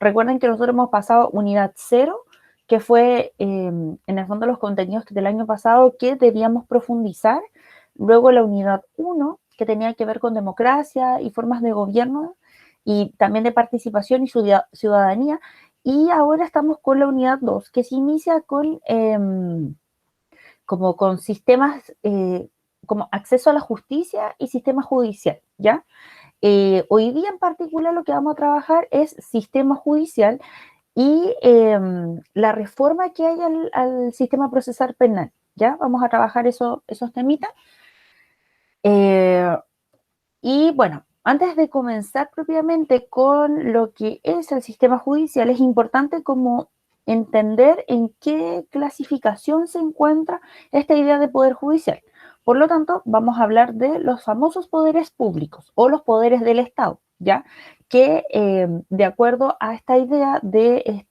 recuerden que nosotros hemos pasado unidad 0, que fue en el fondo los contenidos del año pasado que debíamos profundizar, luego la unidad 1, que tenía que ver con democracia y formas de gobierno, y también de participación y ciudadanía, y ahora estamos con la unidad 2, que se inicia con, como con sistemas, como acceso a la justicia y sistema judicial, ¿ya? Hoy día en particular lo que vamos a trabajar es sistema judicial y la reforma que hay al sistema procesal penal, ¿ya? Vamos a trabajar esos temitas. Y bueno, antes de comenzar propiamente con lo que es el sistema judicial, es importante como entender en qué clasificación se encuentra esta idea de poder judicial. Por lo tanto, vamos a hablar de los famosos poderes públicos o los poderes del Estado, ¿ya? Que de acuerdo a esta idea de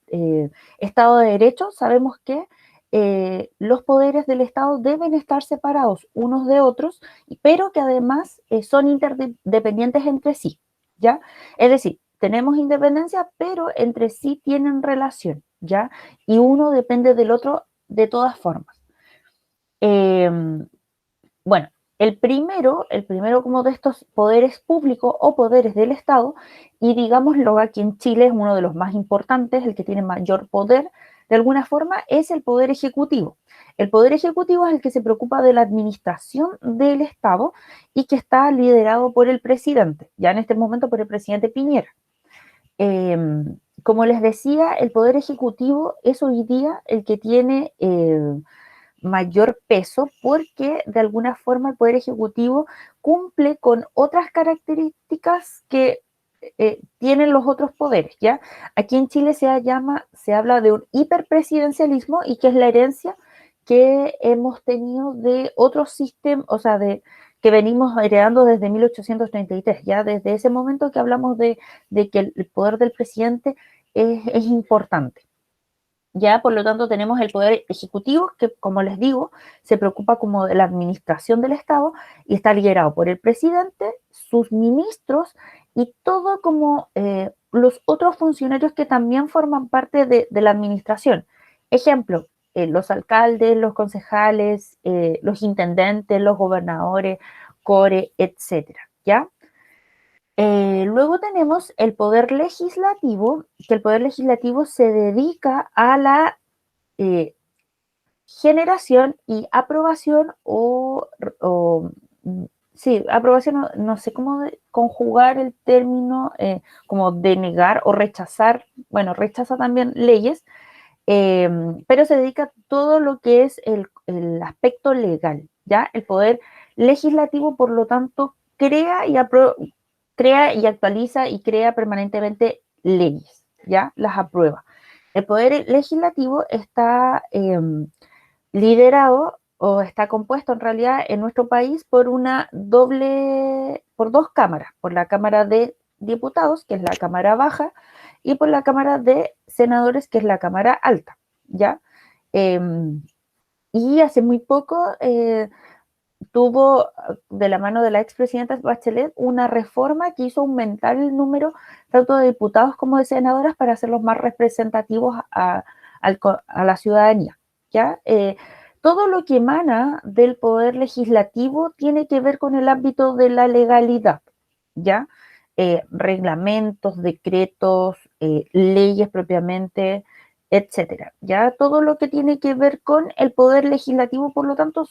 Estado de Derecho, sabemos que los poderes del Estado deben estar separados unos de otros, pero que además son interdependientes entre sí, ¿ya? Es decir, tenemos independencia, pero entre sí tienen relación, ¿ya? Y uno depende del otro de todas formas. Bueno, el primero como de estos poderes públicos o poderes del Estado, y digámoslo aquí en Chile es uno de los más importantes, el que tiene mayor poder, de alguna forma, es el poder ejecutivo. El poder ejecutivo es el que se preocupa de la administración del Estado y que está liderado por el presidente, ya en este momento por el presidente Piñera. Eh, como les decía, el poder ejecutivo es hoy día el que tiene mayor peso porque de alguna forma el Poder Ejecutivo cumple con otras características que tienen los otros poderes, ¿ya? Aquí en Chile se habla de un hiperpresidencialismo y que es la herencia que hemos tenido de otros sistemas, o sea, que venimos heredando desde 1833, ya desde ese momento que hablamos de que el poder del presidente es importante. Ya, por lo tanto, tenemos el poder ejecutivo que, como les digo, se preocupa como de la administración del Estado y está liderado por el presidente, sus ministros y todo como los otros funcionarios que también forman parte de la administración. Ejemplo, los alcaldes, los concejales, los intendentes, los gobernadores, core, etcétera, ¿ya? Luego tenemos el poder legislativo, que el poder legislativo se dedica a la eh, generación y aprobación sí, aprobación, no sé cómo conjugar el término, como denegar o rechazar, bueno, rechaza también leyes, pero se dedica a todo lo que es el aspecto legal, ¿ya? El poder legislativo, por lo tanto, crea y actualiza y crea permanentemente leyes, ¿ya? Las aprueba. El poder legislativo está liderado o está compuesto en realidad en nuestro país por dos cámaras, por la Cámara de Diputados, que es la Cámara Baja, y por la Cámara de Senadores, que es la Cámara Alta, ¿ya? Eh, y hace muy poco tuvo, de la mano de la expresidenta Bachelet, una reforma que hizo aumentar el número tanto de diputados como de senadoras para hacerlos más representativos a la ciudadanía, ¿ya? Todo lo que emana del poder legislativo tiene que ver con el ámbito de la legalidad, ¿ya? Reglamentos, decretos, leyes propiamente, etcétera. Ya todo lo que tiene que ver con el poder legislativo, por lo tanto,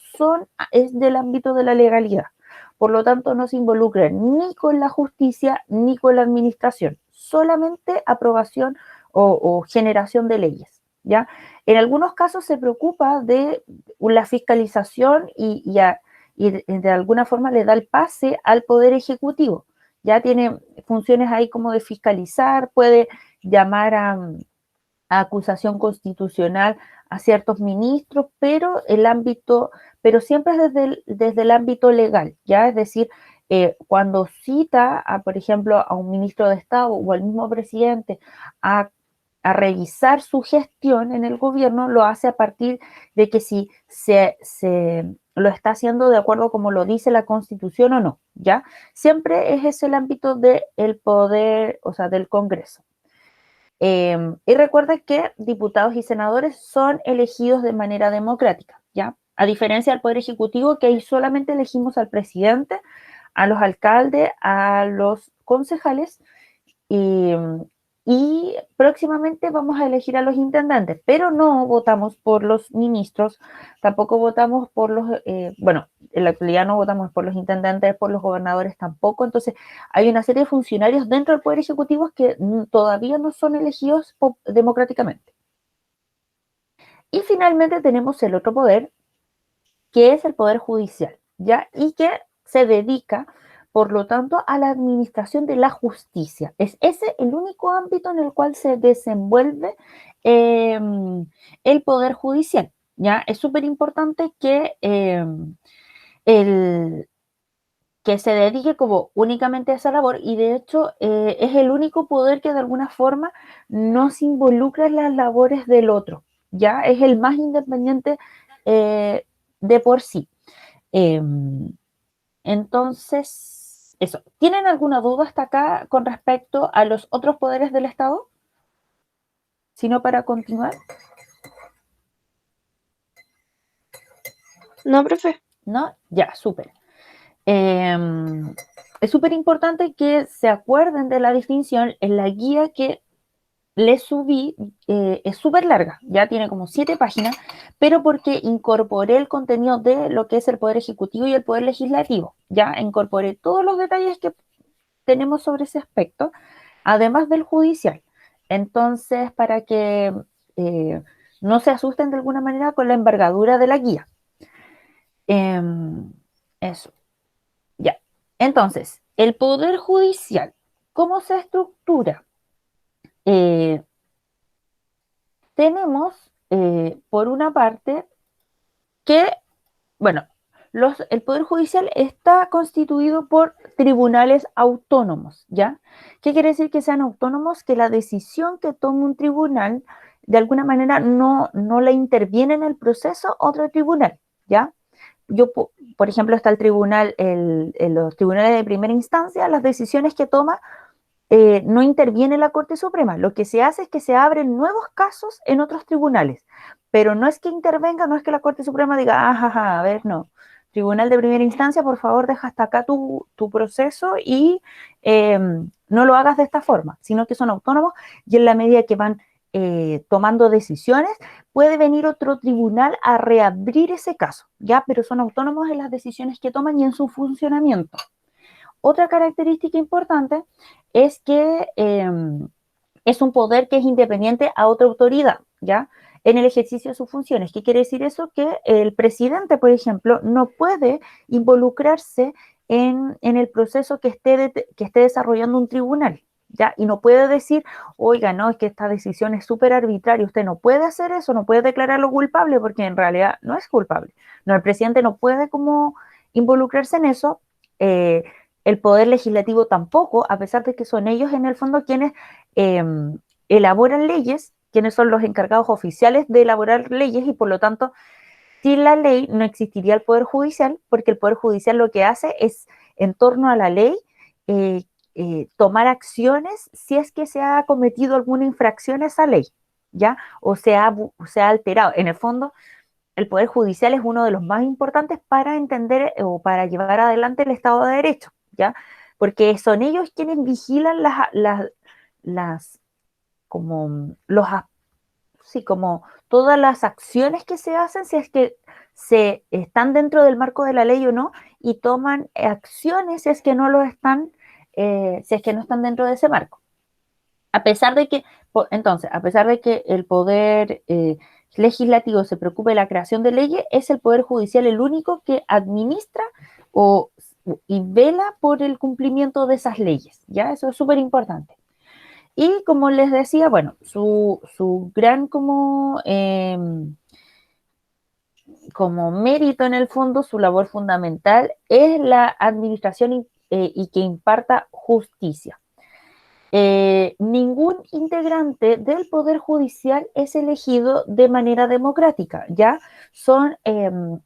es del ámbito de la legalidad. Por lo tanto, no se involucran ni con la justicia ni con la administración, solamente aprobación o generación de leyes. ¿Ya? En algunos casos se preocupa de la fiscalización y de alguna forma le da el pase al poder ejecutivo. Ya tiene funciones ahí como de fiscalizar, puede llamar a acusación constitucional a ciertos ministros, pero siempre desde el ámbito legal, ¿ya? Es decir, cuando cita, por ejemplo, a un ministro de Estado o al mismo presidente a, a revisar su gestión en el gobierno, lo hace a partir de que si se lo está haciendo de acuerdo como lo dice la Constitución o no, ¿ya? Siempre es ese el ámbito del poder, o sea, del Congreso. Y recuerda que diputados y senadores son elegidos de manera democrática, ¿ya? A diferencia del Poder Ejecutivo, que ahí solamente elegimos al presidente, a los alcaldes, a los concejales, y próximamente vamos a elegir a los intendentes, pero no votamos por los ministros, tampoco votamos por los, bueno, en la actualidad no votamos por los intendentes, por los gobernadores tampoco, entonces hay una serie de funcionarios dentro del Poder Ejecutivo que todavía no son elegidos democráticamente. Y finalmente tenemos el otro poder, que es el Poder Judicial, ¿ya? Y que se dedica, por lo tanto, a la administración de la justicia. Es ese el único ámbito en el cual se desenvuelve el Poder Judicial, ¿ya? Es súper importante el, que se dedique como únicamente a esa labor y de hecho es el único poder que de alguna forma no se involucra en las labores del otro, ¿ya? Es el más independiente de por sí. Eh, entonces, eso. ¿Tienen alguna duda hasta acá con respecto a los otros poderes del Estado? Si no, para continuar. No, profe. ¿No? Ya, súper. Es súper importante que se acuerden de la definición en la guía que les subí, es súper larga, ya tiene como 7 páginas, pero porque incorporé el contenido de lo que es el Poder Ejecutivo y el Poder Legislativo, ya incorporé todos los detalles que tenemos sobre ese aspecto, además del judicial. Entonces, para que no se asusten de alguna manera con la envergadura de la guía. Eso, ya. Entonces, el Poder Judicial, ¿cómo se estructura? Eh, tenemos, por una parte, que, bueno, el Poder Judicial está constituido por tribunales autónomos, ¿ya? ¿Qué quiere decir que sean autónomos? Que la decisión que tome un tribunal, de alguna manera, no le interviene en el proceso otro tribunal, ¿ya? Por ejemplo, está el tribunal, los tribunales de primera instancia, las decisiones que toma no interviene la Corte Suprema. Lo que se hace es que se abren nuevos casos en otros tribunales, pero no es que intervenga, no es que la Corte Suprema diga, ajá, a ver, no. Tribunal de primera instancia, por favor, deja hasta acá tu proceso y no lo hagas de esta forma, sino que son autónomos y en la medida que van tomando decisiones, puede venir otro tribunal a reabrir ese caso, ¿ya? Pero son autónomos en las decisiones que toman y en su funcionamiento. Otra característica importante es que es un poder que es independiente a otra autoridad, ¿ya? En el ejercicio de sus funciones. ¿Qué quiere decir eso? Que el presidente, por ejemplo, no puede involucrarse en el proceso que esté desarrollando un tribunal, ¿ya? Y no puede decir, oiga, no, es que esta decisión es súper arbitraria, usted no puede hacer eso, no puede declararlo culpable, porque en realidad no es culpable. No, el presidente no puede como involucrarse en eso. El poder legislativo tampoco, a pesar de que son ellos en el fondo quienes eh, elaboran leyes, quienes son los encargados oficiales de elaborar leyes y por lo tanto, sin la ley no existiría el Poder Judicial, porque el Poder Judicial lo que hace es, en torno a la ley, eh, tomar acciones si es que se ha cometido alguna infracción a esa ley, ¿ya? O se ha alterado. En el fondo, el Poder Judicial es uno de los más importantes para entender o para llevar adelante el Estado de Derecho, ¿ya? Porque son ellos quienes vigilan las como los, sí, como todas las acciones que se hacen, si es que se están dentro del marco de la ley o no, y toman acciones si es que no lo están, si es que no están dentro de ese marco. A pesar de que, entonces, a pesar de que el poder legislativo se preocupe de la creación de leyes, es el poder judicial el único que administra o, y vela por el cumplimiento de esas leyes, ¿ya? Eso es súper importante. Y como les decía, bueno, su gran como mérito en el fondo, su labor fundamental es la administración y que imparta justicia. Ningún integrante del Poder Judicial es elegido de manera democrática, ya son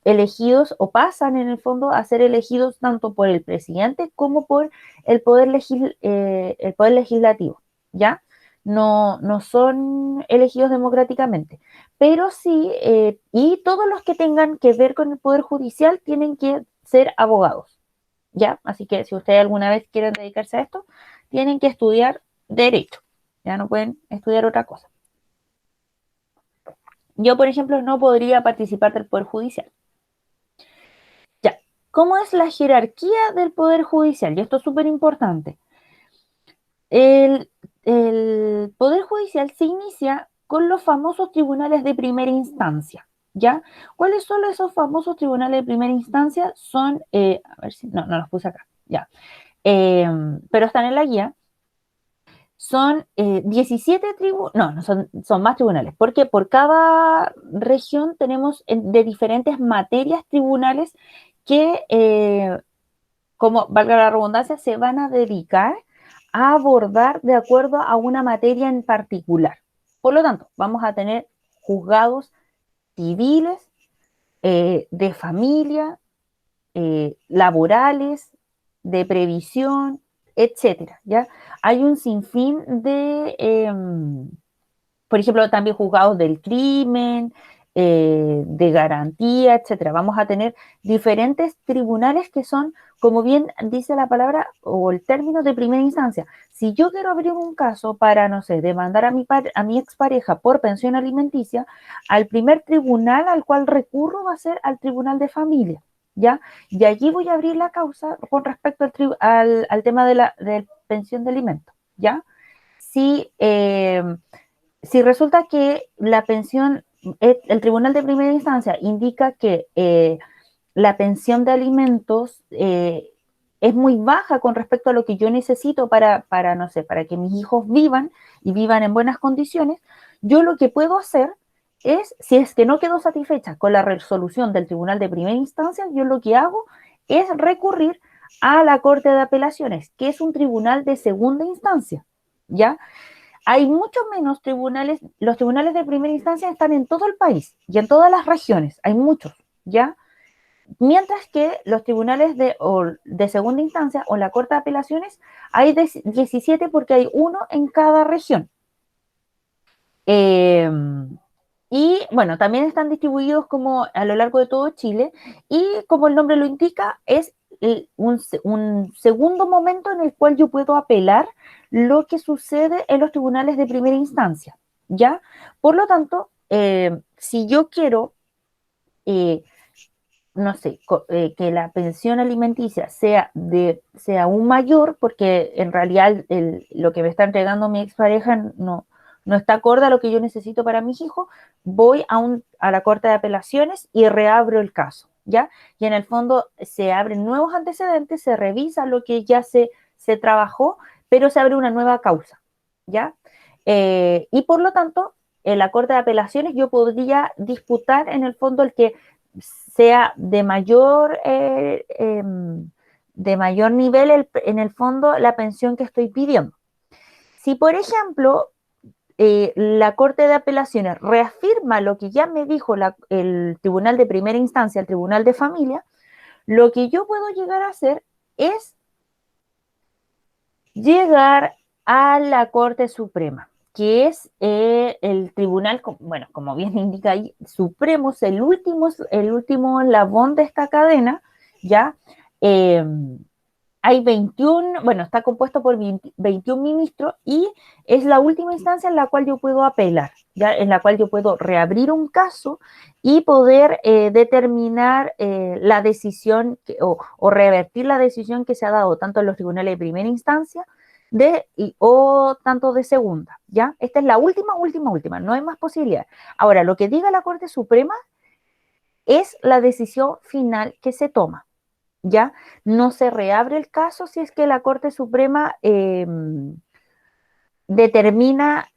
elegidos o pasan en el fondo a ser elegidos tanto por el presidente como por el Poder Legislativo, ¿ya? no son elegidos democráticamente, pero sí, y todos los que tengan que ver con el Poder Judicial tienen que ser abogados, ¿ya? Así que si ustedes alguna vez quieren dedicarse a esto, tienen que estudiar derecho, ya no pueden estudiar otra cosa. Yo, por ejemplo, no podría participar del Poder Judicial. Ya, ¿cómo es la jerarquía del Poder Judicial? Y esto es súper importante. El, el Poder Judicial se inicia con los famosos tribunales de primera instancia, ¿ya? ¿Cuáles son esos famosos tribunales de primera instancia? Son, a ver si, no los puse acá, ya. Pero están en la guía. Son 17 tribunales, no son más tribunales, porque por cada región tenemos de diferentes materias tribunales que, como valga la redundancia, se van a dedicar a abordar de acuerdo a una materia en particular. Por lo tanto, vamos a tener juzgados civiles, de familia, laborales, de previsión, etcétera, ¿ya? Hay un sinfín de, por ejemplo, también juzgados del crimen, de garantía, etcétera. Vamos a tener diferentes tribunales que son, como bien dice la palabra o el término, de primera instancia. Si yo quiero abrir un caso para, no sé, demandar a mi expareja por pensión alimenticia, al primer tribunal al cual recurro va a ser al tribunal de familia, ¿ya? Y allí voy a abrir la causa con respecto al tema de la pensión de alimentos, ¿ya? Si si resulta que la pensión, el Tribunal de Primera Instancia indica que la pensión de alimentos es muy baja con respecto a lo que yo necesito no sé, para que mis hijos vivan y vivan en buenas condiciones, yo lo que puedo hacer es, si es que no quedo satisfecha con la resolución del Tribunal de Primera Instancia, yo lo que hago es recurrir a la Corte de Apelaciones, que es un tribunal de segunda instancia, ¿ya? Hay mucho menos tribunales, los tribunales de primera instancia están en todo el país y en todas las regiones, hay muchos, ¿ya? Mientras que los tribunales de segunda instancia o la Corte de Apelaciones hay 17 porque hay uno en cada región. Eh, y bueno, también están distribuidos como a lo largo de todo Chile y como el nombre lo indica, es un segundo momento en el cual yo puedo apelar lo que sucede en los tribunales de primera instancia, ¿ya? Por lo tanto, si yo quiero, eh, no sé, que la pensión alimenticia sea aún mayor, porque en realidad lo que me está entregando mi expareja no está acorde a lo que yo necesito para mis hijos, voy a la Corte de Apelaciones y reabro el caso, ¿ya? Y en el fondo se abren nuevos antecedentes, se revisa lo que ya se trabajó, pero se abre una nueva causa, ¿ya? Y por lo tanto, en la Corte de Apelaciones yo podría disputar en el fondo el que sea de mayor nivel en el fondo la pensión que estoy pidiendo. Si, por ejemplo, la Corte de Apelaciones reafirma lo que ya me dijo el Tribunal de Primera Instancia, el Tribunal de Familia, lo que yo puedo llegar a hacer es llegar a la Corte Suprema, que es el tribunal, bueno, como bien indica ahí, supremo, es el último eslabón de esta cadena, ¿ya? Eh, hay 21, bueno, está compuesto por 21 ministros y es la última instancia en la cual yo puedo apelar, ¿ya? En la cual yo puedo reabrir un caso y poder determinar la decisión o revertir la decisión que se ha dado tanto en los tribunales de primera instancia o tanto de segunda, ¿ya? Esta es la última, no hay más posibilidad. Ahora, lo que diga la Corte Suprema es la decisión final que se toma, ¿ya? No se reabre el caso si es que la Corte Suprema determina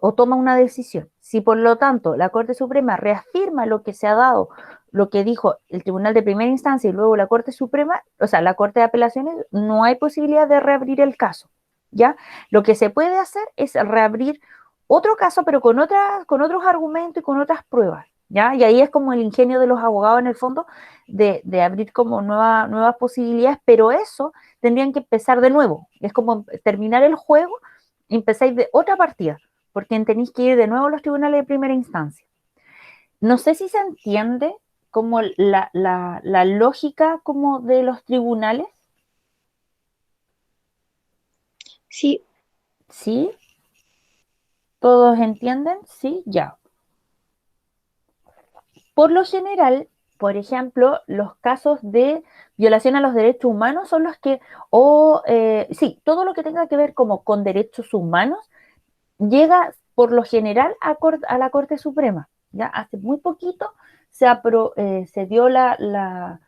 o toma una decisión. Si por lo tanto la Corte Suprema reafirma lo que se ha dado, lo que dijo el Tribunal de Primera Instancia y luego la Corte Suprema, o sea, la Corte de Apelaciones, no hay posibilidad de reabrir el caso, ¿ya? Lo que se puede hacer es reabrir otro caso, pero con otros argumentos y con otras pruebas, ¿ya? Y ahí es como el ingenio de los abogados en el fondo de abrir como nuevas posibilidades, pero eso tendrían que empezar de nuevo. Es como terminar el juego empezáis de otra partida, porque tenéis que ir de nuevo a los tribunales de primera instancia. No sé si se entiende como la lógica como de los tribunales, Sí, ¿sí? ¿Todos entienden? Sí, ya. Por lo general, por ejemplo, los casos de violación a los derechos humanos son los que, sí, todo lo que tenga que ver como con derechos humanos llega por lo general a la Corte Suprema. ¿Ya? Hace muy poquito se dio la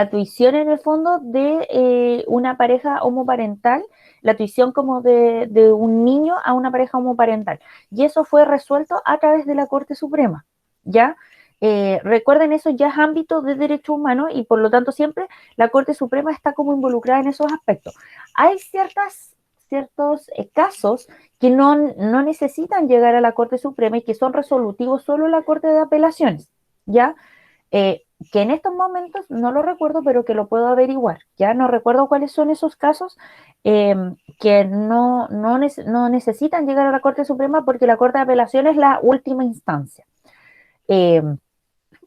tuición en el fondo de una pareja homoparental, la tuición como de un niño a una pareja homoparental. Y eso fue resuelto a través de la Corte Suprema. ¿Ya? Recuerden, eso ya es ámbito de derecho humano y por lo tanto siempre la Corte Suprema está como involucrada en esos aspectos. Hay ciertos casos que no necesitan llegar a la Corte Suprema y que son resolutivos solo en la Corte de Apelaciones, ¿ya? Que en estos momentos no lo recuerdo, pero que lo puedo averiguar, ¿ya? No recuerdo cuáles son esos casos eh, que no necesitan llegar a la Corte Suprema porque la Corte de Apelaciones es la última instancia. Eh,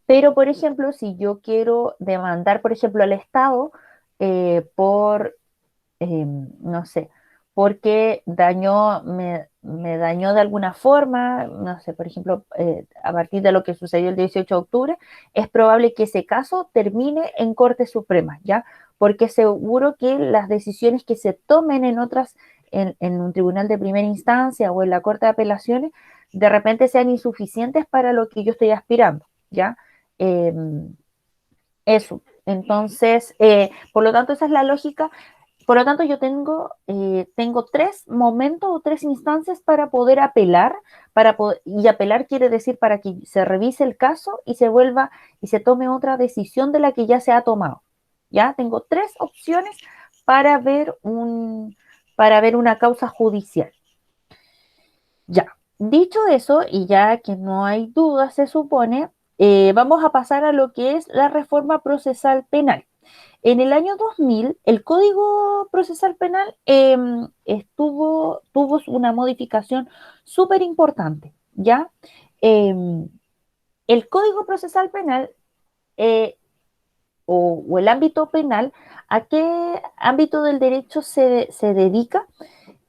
pero, por ejemplo, si yo quiero demandar, por ejemplo, al Estado por no sé, porque me dañó de alguna forma, no sé, por ejemplo, a partir de lo que sucedió el 18 de octubre, es probable que ese caso termine en Corte Suprema, ¿ya? Porque seguro que las decisiones que se tomen en en un tribunal de primera instancia o en la Corte de Apelaciones, de repente sean insuficientes para lo que yo estoy aspirando, ¿ya? Eh, eso. Entonces, por lo tanto, esa es la lógica. Por lo tanto, yo tengo tres momentos o tres instancias para poder apelar, y apelar quiere decir para que se revise el caso y se vuelva y se tome otra decisión de la que ya se ha tomado. ¿Ya? Tengo tres opciones para ver para ver una causa judicial. Ya. Dicho eso, y ya que no hay duda, se supone, vamos a pasar a lo que es la reforma procesal penal. En el año 2000, el Código Procesal Penal tuvo una modificación súper importante, ¿ya? Eh, el Código Procesal Penal eh, o el ámbito penal, ¿a qué ámbito del derecho se dedica?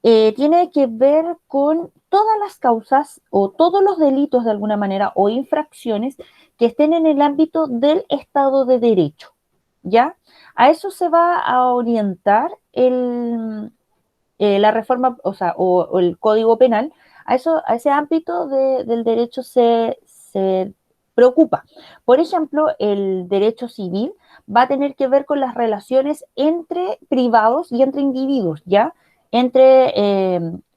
Tiene que ver con todas las causas o todos los delitos de alguna manera o infracciones que estén en el ámbito del Estado de Derecho, ¿ya? A eso se va a orientar la reforma, o sea, o el Código Penal, a ese ámbito del derecho se preocupa. Por ejemplo, el derecho civil va a tener que ver con las relaciones entre privados y entre individuos, ¿ya?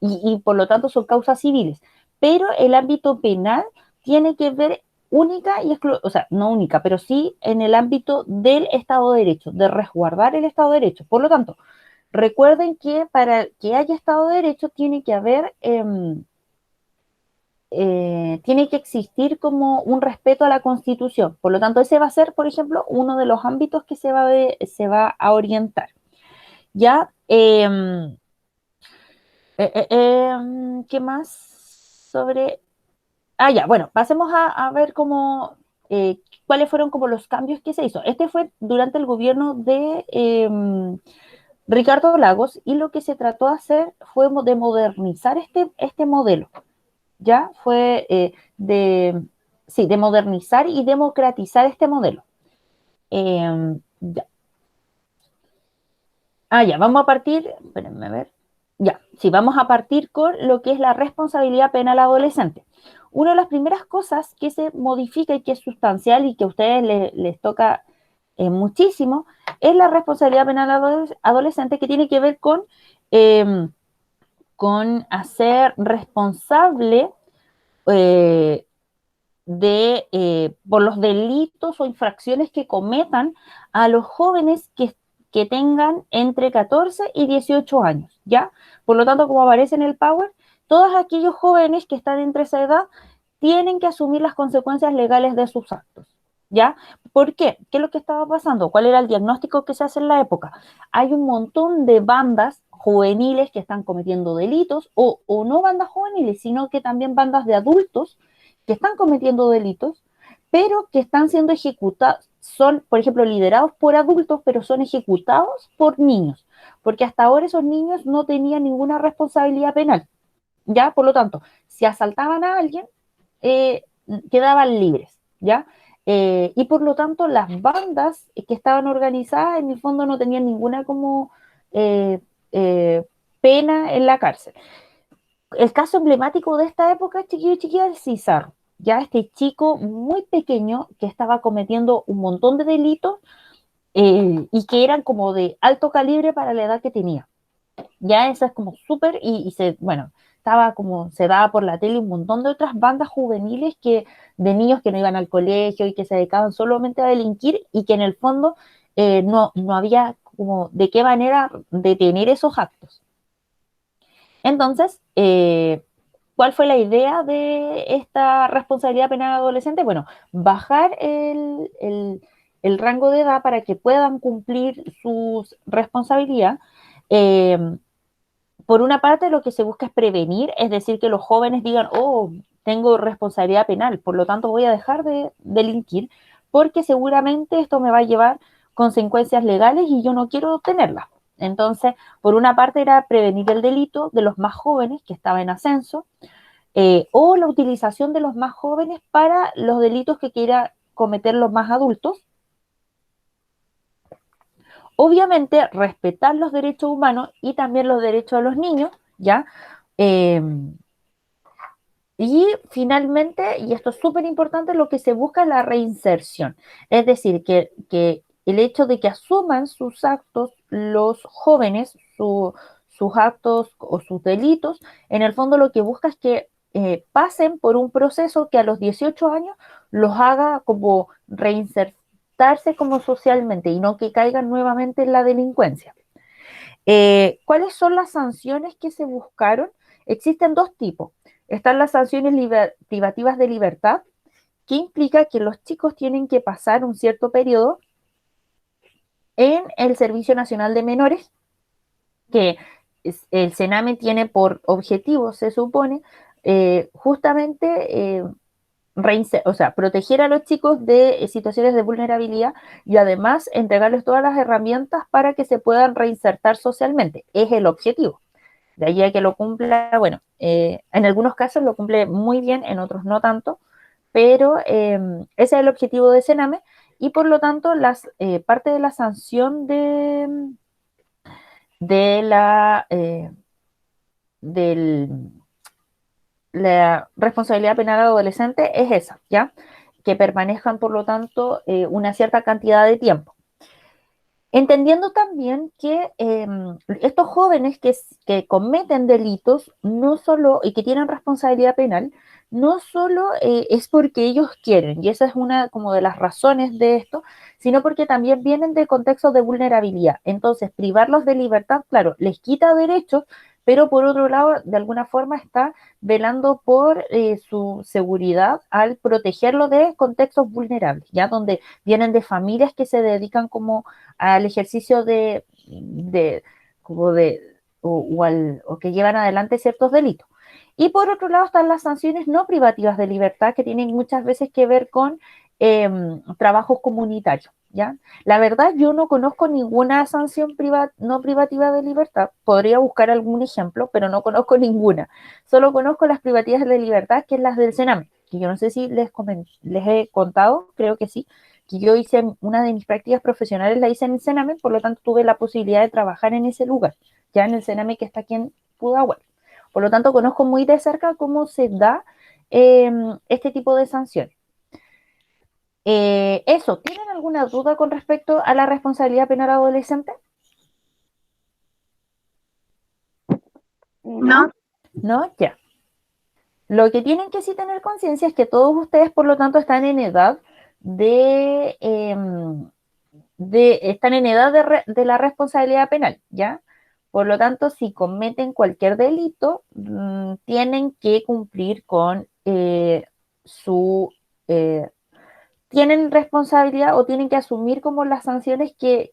Y por lo tanto son causas civiles. Pero el ámbito penal tiene que ver única y o sea, no única, pero sí en el ámbito del Estado de Derecho, de resguardar el Estado de Derecho. Por lo tanto, recuerden que para que haya Estado de Derecho tiene que existir como un respeto a la Constitución. Por lo tanto, ese va a ser, por ejemplo, uno de los ámbitos que se va a orientar. ¿Ya? ¿Qué más sobre...? Ah, ya, bueno, pasemos a ver cuáles fueron como los cambios que se hizo. Este fue durante el gobierno de Ricardo Lagos y lo que se trató de hacer fue de modernizar este modelo, ¿ya? Fue sí, de modernizar y democratizar este modelo. Ya. Ah, ya, vamos a partir, espérenme a ver, ya, sí, vamos a partir con lo que es la responsabilidad penal adolescente. Una de las primeras cosas que se modifica y que es sustancial y que a ustedes les toca muchísimo es la responsabilidad penal adolescente que tiene que ver eh, con hacer responsable eh, por los delitos o infracciones que cometan a los jóvenes que tengan entre 14 y 18 años, ¿ya? Por lo tanto, como aparece en el Power, todos aquellos jóvenes que están entre esa edad tienen que asumir las consecuencias legales de sus actos, ¿ya? ¿Por qué? ¿Qué es lo que estaba pasando? ¿Cuál era el diagnóstico que se hace en la época? Hay un montón de bandas juveniles que están cometiendo delitos, o no bandas juveniles, sino que también bandas de adultos que están cometiendo delitos, pero que están siendo ejecutados, son, por ejemplo, liderados por adultos, pero son ejecutados por niños, porque hasta ahora esos niños no tenían ninguna responsabilidad penal, ¿ya? Por lo tanto, si asaltaban a alguien, eh, quedaban libres, ¿ya? Y por lo tanto, las bandas que estaban organizadas en el fondo no tenían ninguna como eh, eh, pena en la cárcel. El caso emblemático de esta época, chiquillo y chiquilla, es Cizarro, ya este chico muy pequeño que estaba cometiendo un montón de delitos y que eran como de alto calibre para la edad que tenía. Ya esa es como súper bueno, estaba como, se daba por la tele un montón de otras bandas juveniles de niños que no iban al colegio y que se dedicaban solamente a delinquir y que en el fondo no había como de qué manera detener esos actos. Entonces, ¿cuál fue la idea de esta responsabilidad penal adolescente? Bueno, bajar el rango de edad para que puedan cumplir sus responsabilidades. Eh, por una parte, lo que se busca es prevenir, es decir, que los jóvenes digan, oh, tengo responsabilidad penal, por lo tanto voy a dejar de delinquir, porque seguramente esto me va a llevar consecuencias legales y yo no quiero tenerlas. Entonces, por una parte era prevenir el delito de los más jóvenes que estaba en ascenso, o la utilización de los más jóvenes para los delitos que quiera cometer los más adultos. Obviamente, respetar los derechos humanos y también los derechos de los niños, ¿ya? Eh, y finalmente, y esto es súper importante, lo que se busca es la reinserción. Es decir, que el hecho de que asuman sus actos los jóvenes, sus actos o sus delitos, en el fondo lo que busca es que pasen por un proceso que a los 18 años los haga como reinsertarse como socialmente y no que caigan nuevamente en la delincuencia. ¿Cuáles son las sanciones que se buscaron? Existen dos tipos. Están las sanciones privativas de libertad, que implica que los chicos tienen que pasar un cierto periodo en el Servicio Nacional de Menores, que el CENAME tiene por objetivo, se supone, justamente o sea, proteger a los chicos de situaciones de vulnerabilidad y además entregarles todas las herramientas para que se puedan reinsertar socialmente. Es el objetivo. De ahí a que lo cumpla, bueno, en algunos casos lo cumple muy bien, en otros no tanto, pero ese es el objetivo de Sename y por lo tanto parte de la sanción de del, la responsabilidad penal adolescente es esa, ¿ya? Que permanezcan, por lo tanto, una cierta cantidad de tiempo. Entendiendo también que estos jóvenes que cometen delitos, no solo, y que tienen responsabilidad penal, no solo es porque ellos quieren, y esa es una como de las razones de esto, sino porque también vienen de contextos de vulnerabilidad. Entonces, privarlos de libertad, claro, les quita derechos, pero por otro lado, de alguna forma está velando por su seguridad al protegerlo de contextos vulnerables, ya donde vienen de familias que se dedican como al ejercicio como o que llevan adelante ciertos delitos. Y por otro lado están las sanciones no privativas de libertad que tienen muchas veces que ver con trabajos comunitarios. ¿Ya? La verdad, yo no conozco ninguna sanción no privativa de libertad. Podría buscar algún ejemplo, pero no conozco ninguna. Solo conozco las privativas de libertad, que es las del Sename, que yo no sé si les he contado, creo que sí, que yo hice una de mis prácticas profesionales, la hice en el Sename, por lo tanto tuve la posibilidad de trabajar en ese lugar, ya en el Sename que está aquí en Pudahuel. Por lo tanto, conozco muy de cerca cómo se da este tipo de sanciones. Eso, ¿tienen alguna duda con respecto a la responsabilidad penal adolescente? No, ¿No? Ya. Lo que tienen que sí tener conciencia es que todos ustedes, por lo tanto, están en edad están en edad de la responsabilidad penal, ¿ya? Por lo tanto, si cometen cualquier delito, tienen que cumplir con su... tienen responsabilidad o tienen que asumir como las sanciones que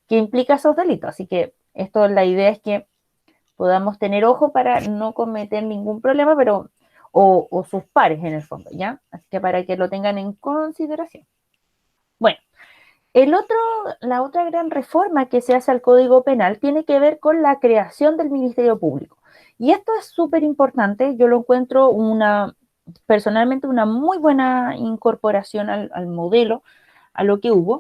implica esos delitos. Así que Esto, la idea es que podamos tener ojo para no cometer ningún problema, pero o sus pares en el fondo, ¿ya? Así que para que lo tengan en consideración. Bueno, la otra gran reforma que se hace al Código Penal tiene que ver con la creación del Ministerio Público. Y esto es súper importante, yo lo encuentro personalmente una muy buena incorporación al modelo, a lo que hubo.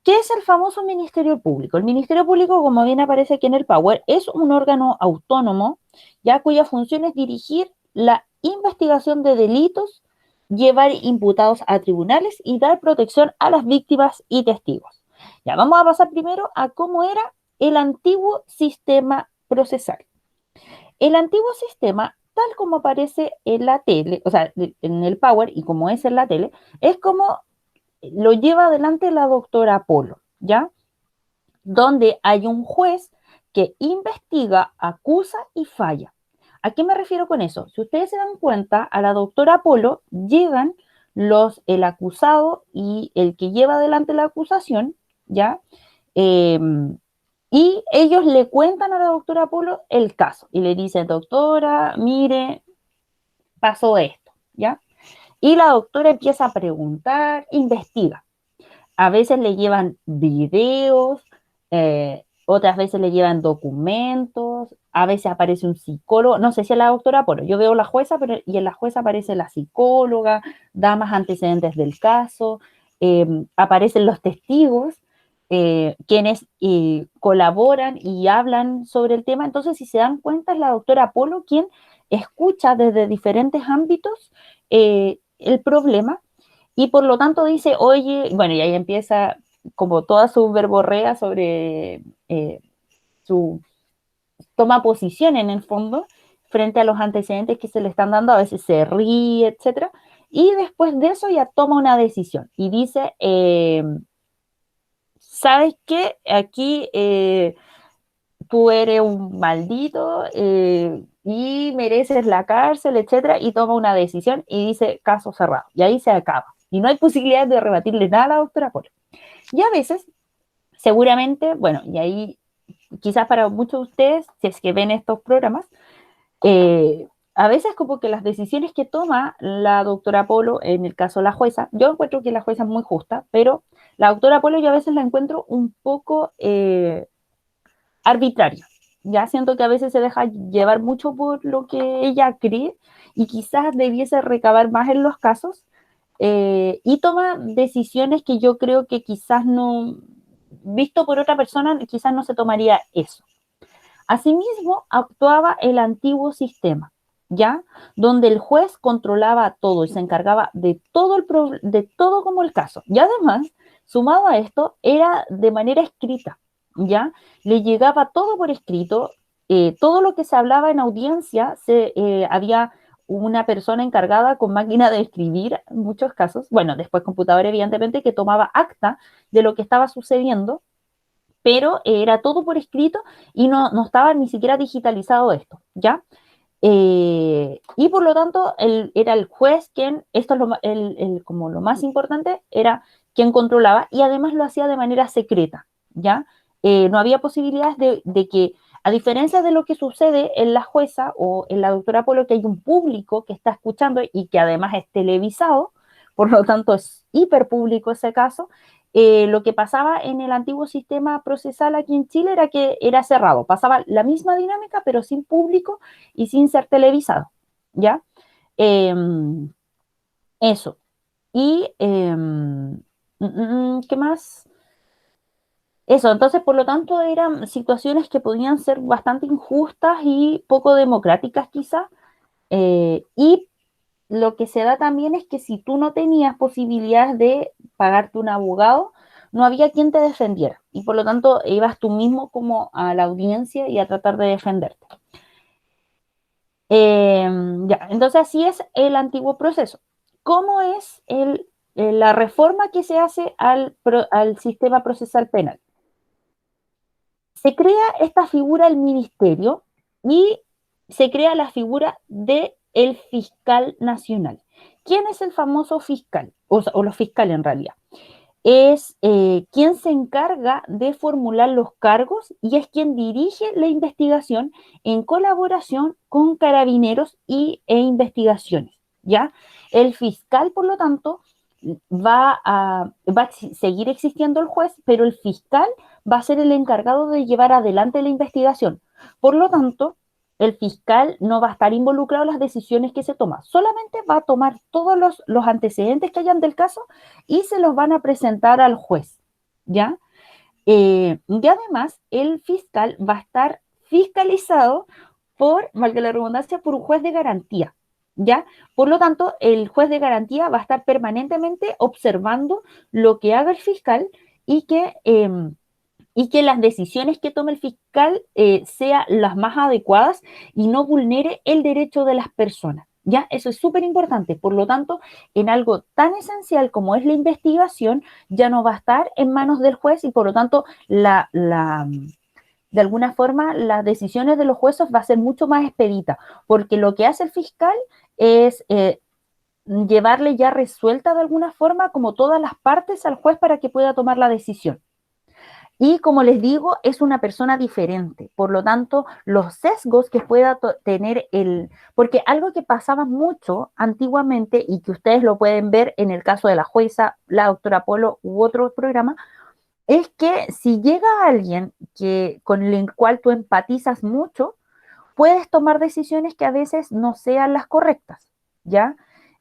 ¿Qué es el famoso Ministerio Público? El Ministerio Público, como bien aparece aquí en el Power, es un órgano autónomo, ya cuya función es dirigir la investigación de delitos, llevar imputados a tribunales y dar protección a las víctimas y testigos. Ya vamos a pasar primero a cómo era el antiguo sistema procesal. El antiguo sistema, tal como aparece en la tele, o sea, en el Power y como es en la tele, es como lo lleva adelante la doctora Polo, ¿ya? Donde hay un juez que investiga, acusa y falla. ¿A qué me refiero con eso? Si ustedes se dan cuenta, a la doctora Polo llegan el acusado y el que lleva adelante la acusación, ¿ya? Eh, y ellos le cuentan a la doctora Polo el caso y le dicen, doctora, mire, pasó esto, ¿ya? Y la doctora empieza a preguntar, investiga. A veces le llevan videos, otras veces le llevan documentos, a veces aparece un psicólogo, no sé si es la doctora Polo, yo veo la jueza, y en la jueza aparece la psicóloga, da más antecedentes del caso, aparecen los testigos, quienes colaboran y hablan sobre el tema. Entonces, si se dan cuenta, es la doctora Polo quien escucha desde diferentes ámbitos el problema y por lo tanto dice, oye, bueno, y ahí empieza como toda su verborrea sobre su toma posición en el fondo frente a los antecedentes que se le están dando, a veces se ríe, etcétera, y después de eso ya toma una decisión y dice, ¿sabes qué? Aquí tú eres un maldito y mereces la cárcel, etcétera, y toma una decisión y dice caso cerrado, y ahí se acaba. Y no hay posibilidad de rebatirle nada a la doctora Polo. Y a veces, seguramente, bueno, y ahí quizás para muchos de ustedes, si es que ven estos programas, a veces como que las decisiones que toma la doctora Polo, en el caso de la jueza, yo encuentro que la jueza es muy justa, pero la doctora Polo yo a veces la encuentro un poco arbitraria. Ya siento que a veces se deja llevar mucho por lo que ella cree y quizás debiese recabar más en los casos y toma decisiones que yo creo que quizás no, visto por otra persona, quizás no se tomaría eso. Asimismo, actuaba el antiguo sistema, ¿ya? Donde el juez controlaba todo y se encargaba de todo, de todo como el caso. Y además, sumado a esto, era de manera escrita, ¿ya? Le llegaba todo por escrito, todo lo que se hablaba en audiencia, había una persona encargada con máquina de escribir en muchos casos, bueno, después computador evidentemente, que tomaba acta de lo que estaba sucediendo, pero era todo por escrito y no estaba ni siquiera digitalizado esto, ¿ya? Y por lo tanto, era el juez quien, esto es como lo más importante, era quien controlaba y además lo hacía de manera secreta, ¿ya? No había posibilidades de que, a diferencia de lo que sucede en la jueza o en la doctora Polo, que hay un público que está escuchando y que además es televisado, por lo tanto es hiperpúblico ese caso, lo que pasaba en el antiguo sistema procesal aquí en Chile era que era cerrado, pasaba la misma dinámica pero sin público y sin ser televisado, ¿ya? Eh, eso. Y, ¿qué más? Eso, entonces, por lo tanto, eran situaciones que podían ser bastante injustas y poco democráticas quizás. Y lo que se da también es que si tú no tenías posibilidades de pagarte un abogado, no había quien te defendiera. Y por lo tanto, ibas tú mismo como a la audiencia y a tratar de defenderte. Ya, entonces así es el antiguo proceso. ¿Cómo es la reforma que se hace al sistema procesal penal? Se crea esta figura del ministerio y se crea la figura del fiscal nacional. ¿Quién es el famoso fiscal? O los fiscales en realidad. es quien se encarga de formular los cargos y es quien dirige la investigación en colaboración con carabineros e investigaciones, ¿ya? El fiscal, por lo tanto, va a seguir existiendo el juez, pero el fiscal va a ser el encargado de llevar adelante la investigación. Por lo tanto, el fiscal no va a estar involucrado en las decisiones que se toman, solamente va a tomar todos los antecedentes que hayan del caso y se los van a presentar al juez, ¿ya? Y además, el fiscal va a estar fiscalizado por, valga la redundancia, por un juez de garantía, ¿ya? Por lo tanto, el juez de garantía va a estar permanentemente observando lo que haga el fiscal y que las decisiones que tome el fiscal sean las más adecuadas y no vulnere el derecho de las personas. ¿Ya? Eso es súper importante. Por lo tanto, en algo tan esencial como es la investigación, ya no va a estar en manos del juez y por lo tanto, de alguna forma, las decisiones de los jueces va a ser mucho más expedita, porque lo que hace el fiscal es llevarle ya resuelta de alguna forma como todas las partes al juez para que pueda tomar la decisión. Y como les digo, es una persona diferente. Por lo tanto, los sesgos que pueda tener porque algo que pasaba mucho antiguamente y que ustedes lo pueden ver en el caso de la jueza, la doctora Polo u otro programa, es que si llega alguien con el cual tú empatizas mucho, puedes tomar decisiones que a veces no sean las correctas, ¿ya?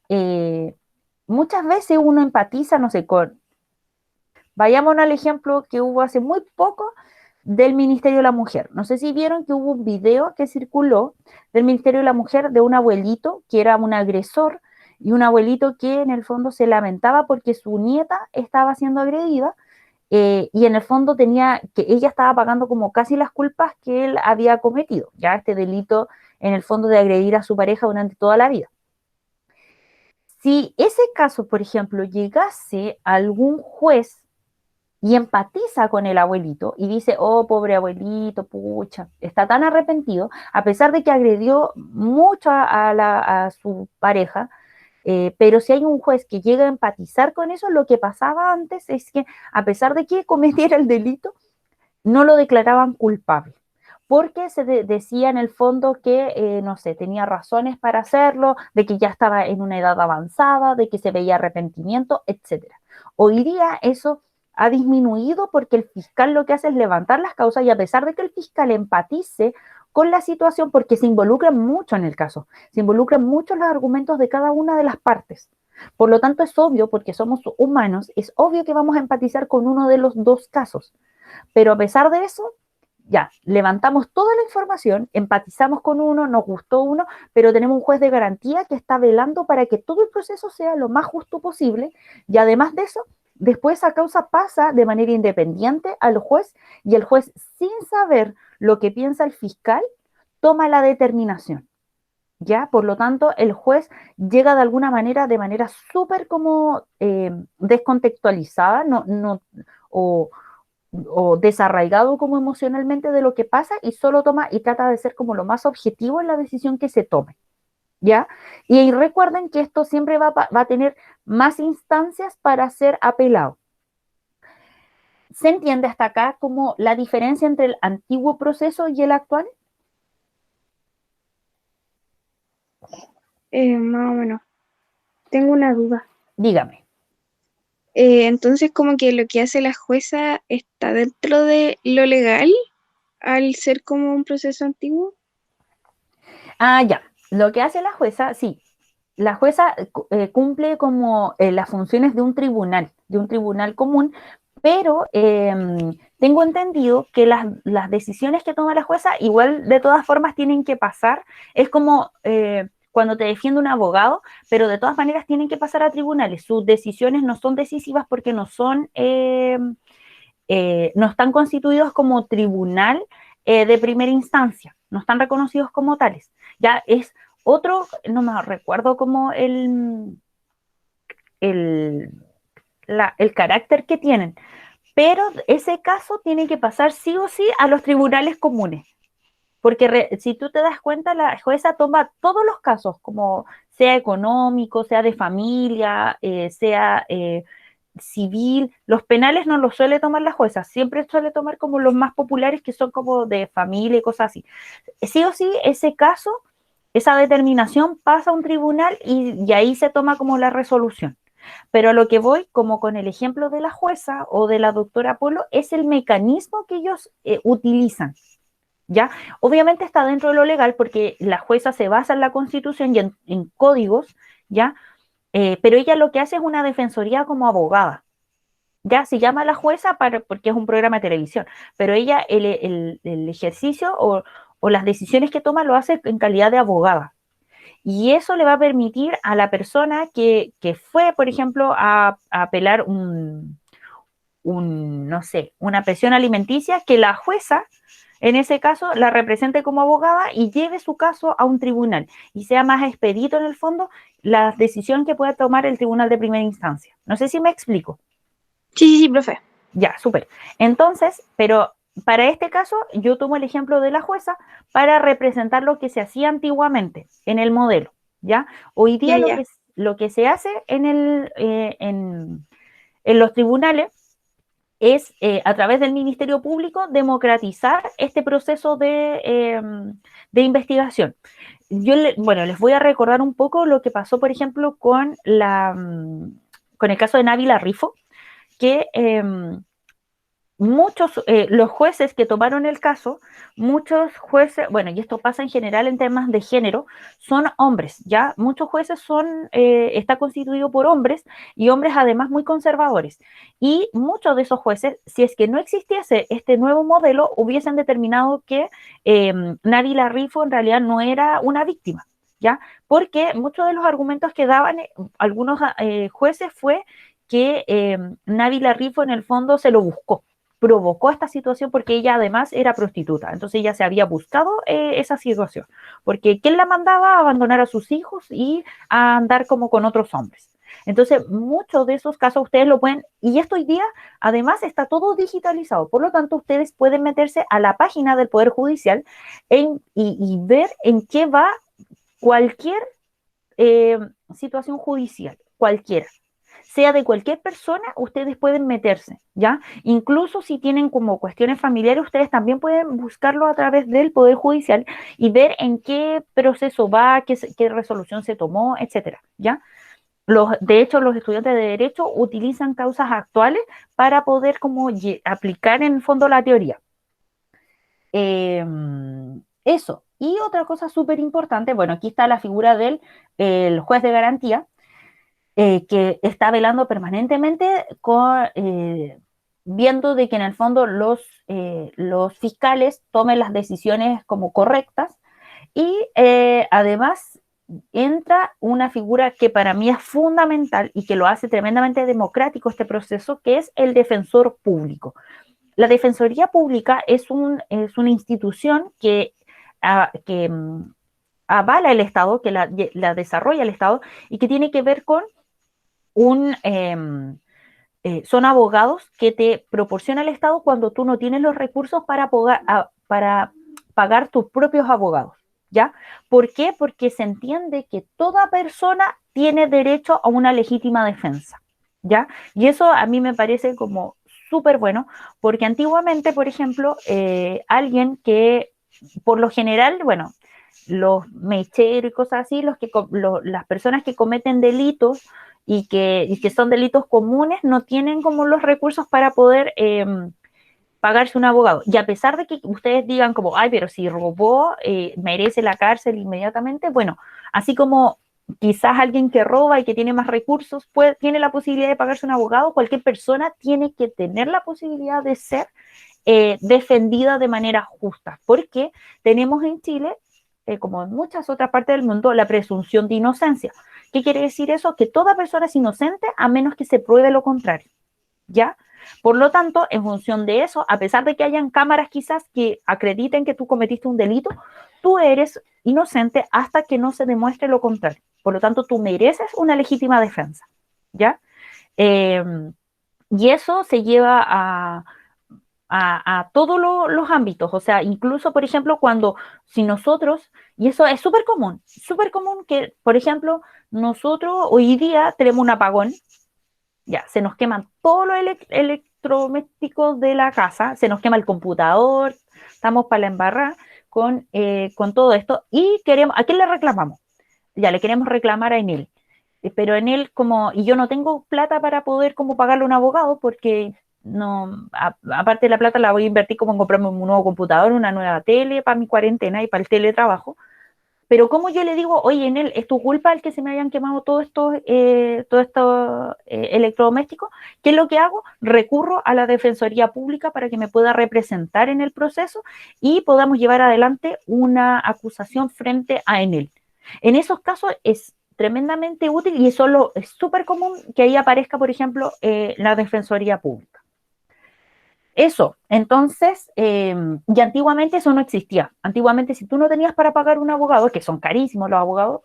Eh, Muchas veces uno empatiza, no sé, vayamos al ejemplo que hubo hace muy poco del Ministerio de la Mujer. No sé si vieron que hubo un video que circuló del Ministerio de la Mujer de un abuelito que era un agresor y un abuelito que en el fondo se lamentaba porque su nieta estaba siendo agredida y en el fondo tenía que ella estaba pagando como casi las culpas que él había cometido, ya este delito en el fondo de agredir a su pareja durante toda la vida. Si ese caso, por ejemplo, llegase a algún juez y empatiza con el abuelito y dice, oh, pobre abuelito, pucha, está tan arrepentido, a pesar de que agredió mucho a su pareja, pero si hay un juez que llega a empatizar con eso, lo que pasaba antes es que a pesar de que cometiera el delito, no lo declaraban culpable. Porque decía en el fondo que, no sé, tenía razones para hacerlo, de que ya estaba en una edad avanzada, de que se veía arrepentimiento, etcétera. Hoy día eso ha disminuido porque el fiscal lo que hace es levantar las causas y a pesar de que el fiscal empatice con la situación, porque se involucran mucho en el caso, se involucran mucho los argumentos de cada una de las partes. Por lo tanto, es obvio, porque somos humanos, es obvio que vamos a empatizar con uno de los dos casos. Pero a pesar de eso, ya, levantamos toda la información, empatizamos con uno, nos gustó uno, pero tenemos un juez de garantía que está velando para que todo el proceso sea lo más justo posible y además de eso, después esa causa pasa de manera independiente al juez y el juez, sin saber lo que piensa el fiscal, toma la determinación. ¿Ya? Por lo tanto, el juez llega de manera súper como descontextualizada, o, o desarraigado como emocionalmente de lo que pasa y solo toma y trata de ser como lo más objetivo en la decisión que se tome, ¿ya? Y recuerden que esto siempre va a tener más instancias para ser apelado. ¿Se entiende hasta acá como la diferencia entre el antiguo proceso y el actual? Más o menos. Tengo una duda. Dígame. Entonces, como que lo que hace la jueza está dentro de lo legal al ser como un proceso antiguo. Ah, ya. Lo que hace la jueza, sí, la jueza cumple como las funciones de un tribunal común, pero tengo entendido que las decisiones que toma la jueza igual de todas formas tienen que pasar, es como cuando te defiende un abogado, pero de todas maneras tienen que pasar a tribunales, sus decisiones no son decisivas porque no están constituidos como tribunal de primera instancia, no están reconocidos como tales. Ya es otro, no me recuerdo como el, el carácter que tienen, pero ese caso tiene que pasar sí o sí a los tribunales comunes. Porque si tú te das cuenta, la jueza toma todos los casos, como sea económico, sea de familia, sea civil, los penales no los suele tomar la jueza, siempre suele tomar como los más populares que son como de familia y cosas así. Sí o sí, ese caso, esa determinación pasa a un tribunal y ahí se toma como la resolución. Pero a lo que voy, como con el ejemplo de la jueza o de la doctora Polo, es el mecanismo que ellos utilizan. ¿Ya? Obviamente está dentro de lo legal porque la jueza se basa en la Constitución y en códigos, ¿ya? Pero ella lo que hace es una defensoría como abogada. Ya se llama la jueza porque es un programa de televisión, pero ella el ejercicio o las decisiones que toma lo hace en calidad de abogada. Y eso le va a permitir a la persona que fue, por ejemplo, a apelar no sé, una presión alimenticia, que la jueza, en ese caso, la represente como abogada y lleve su caso a un tribunal y sea más expedito en el fondo la decisión que pueda tomar el tribunal de primera instancia. No sé si me explico. Sí, sí, sí, profe. Ya, súper. Entonces, pero para este caso, yo tomo el ejemplo de la jueza para representar lo que se hacía antiguamente en el modelo, ¿ya? Hoy Ya, día ya. lo que se hace en los tribunales es, a través del Ministerio Público, democratizar este proceso de investigación. Bueno, les voy a recordar un poco lo que pasó, por ejemplo, con el caso de Návila Rifo, que los jueces que tomaron el caso, muchos jueces, bueno, y esto pasa en general en temas de género, son hombres, ¿ya? Muchos jueces está constituido por hombres y hombres además muy conservadores. Y muchos de esos jueces, si es que no existiese este nuevo modelo, hubiesen determinado que Návila Rifo en realidad no era una víctima, ¿ya? Porque muchos de los argumentos que daban algunos jueces fue que Návila Rifo en el fondo se lo buscó, provocó esta situación porque ella además era prostituta. Entonces ella se había buscado esa situación. Porque ¿quién la mandaba a abandonar a sus hijos y a andar como con otros hombres? Entonces, muchos de esos casos ustedes lo pueden, y esto hoy día además está todo digitalizado, por lo tanto ustedes pueden meterse a la página del Poder Judicial y ver en qué va cualquier eh, situación judicial, cualquiera sea de cualquier persona, ustedes pueden meterse, ¿ya? Incluso si tienen como cuestiones familiares, ustedes también pueden buscarlo a través del Poder Judicial y ver en qué proceso va, qué resolución se tomó, etcétera, ¿ya? De hecho, los estudiantes de Derecho utilizan causas actuales para poder como aplicar en el fondo la teoría. Eso. Y otra cosa súper importante, bueno, aquí está la figura del el juez de garantía, que está velando permanentemente viendo de que en el fondo los fiscales tomen las decisiones como correctas y además entra una figura que para mí es fundamental y que lo hace tremendamente democrático este proceso, que es el defensor público. La Defensoría Pública es una institución que avala el Estado, que la desarrolla el Estado y que tiene que ver con son abogados que te proporciona el Estado cuando tú no tienes los recursos para pagar tus propios abogados, ¿ya? ¿Por qué? Porque se entiende que toda persona tiene derecho a una legítima defensa, ¿ya? Y eso a mí me parece como súper bueno, porque antiguamente, por ejemplo, alguien que por lo general, bueno, los mecheros y cosas así, las personas que cometen delitos y que son delitos comunes no tienen como los recursos para poder pagarse un abogado. Y a pesar de que ustedes digan como, ay, pero si robó, merece la cárcel inmediatamente, bueno, así como quizás alguien que roba y que tiene más recursos tiene la posibilidad de pagarse un abogado, cualquier persona tiene que tener la posibilidad de ser defendida de manera justa, porque tenemos en Chile, como en muchas otras partes del mundo, la presunción de inocencia. ¿Qué quiere decir eso? Que toda persona es inocente a menos que se pruebe lo contrario, ¿ya? Por lo tanto, en función de eso, a pesar de que hayan cámaras quizás que acrediten que tú cometiste un delito, tú eres inocente hasta que no se demuestre lo contrario. Por lo tanto, tú mereces una legítima defensa, ¿ya? Eh, y eso se lleva a todos los ámbitos, o sea, incluso, por ejemplo, si nosotros, y eso es súper común que, por ejemplo, nosotros hoy día tenemos un apagón Ya, se nos queman todos los electrodomésticos de la casa, se nos quema el computador, estamos para la embarrada con todo esto y queremos, ¿a quién le reclamamos? Ya, le queremos reclamar a Enel. Pero Enel como, y yo no tengo plata para poder como pagarle a un abogado porque no, aparte de la plata la voy a invertir como en comprarme un nuevo computador, una nueva tele para mi cuarentena y para el teletrabajo. Pero como yo le digo, oye, Enel, ¿es tu culpa el que se me hayan quemado todos estos electrodomésticos? ¿Qué es lo que hago? Recurro a la Defensoría Pública para que me pueda representar en el proceso y podamos llevar adelante una acusación frente a Enel. En esos casos es tremendamente útil y solo es súper común que ahí aparezca, por ejemplo, la Defensoría Pública. Eso, entonces, y antiguamente eso no existía. Antiguamente, si tú no tenías para pagar un abogado, que son carísimos los abogados,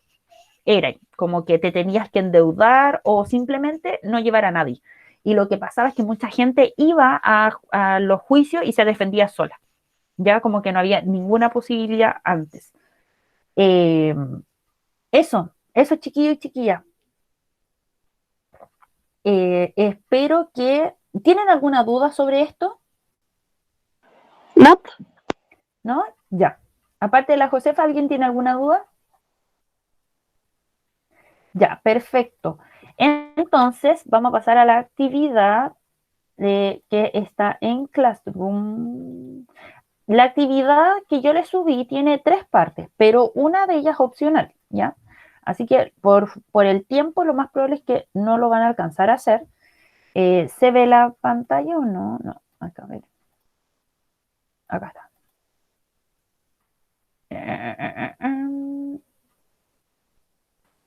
era como que te tenías que endeudar o simplemente no llevar a nadie. Y lo que pasaba es que mucha gente iba a los juicios y se defendía sola. Ya como que no había ninguna posibilidad antes. Eh, eso, chiquillos y chiquillas. Espero que... ¿Tienen alguna duda sobre esto? No, ¿No? Ya. Aparte de la Josefa, ¿alguien tiene alguna duda? Ya, perfecto. Entonces, vamos a pasar a la actividad que está en Classroom. La actividad que yo le subí tiene 3 partes, pero una de ellas es opcional, ¿ya? Así que por el tiempo, lo más probable es que no lo van a alcanzar a hacer. ¿Se ve la pantalla o no? No, acá, a ver. Acá está.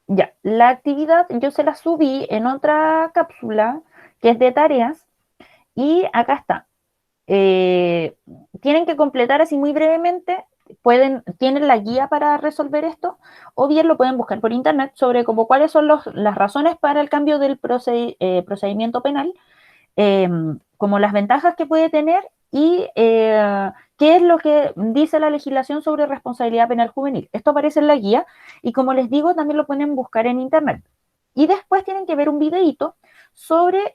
Ya, la actividad yo se la subí en otra cápsula que es de tareas y acá está. Eh, Tienen que completar así muy brevemente, tienen la guía para resolver esto, o bien lo pueden buscar por internet sobre como cuáles son las razones para el cambio del procedimiento penal, eh, como las ventajas que puede tener y qué es lo que dice la legislación sobre responsabilidad penal juvenil. Esto aparece en la guía y como les digo, también lo pueden buscar en internet. Y después tienen que ver un videíto sobre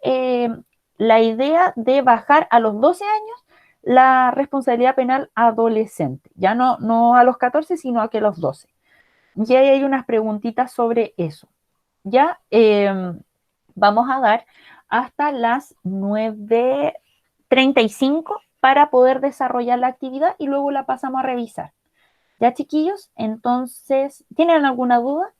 la idea de bajar a los 12 años la responsabilidad penal adolescente, ya no a los 14, sino a que los 12. Y ahí hay unas preguntitas sobre eso. Ya vamos a dar hasta las 9:35 para poder desarrollar la actividad y luego la pasamos a revisar. ¿Ya, chiquillos? Entonces, ¿tienen alguna duda?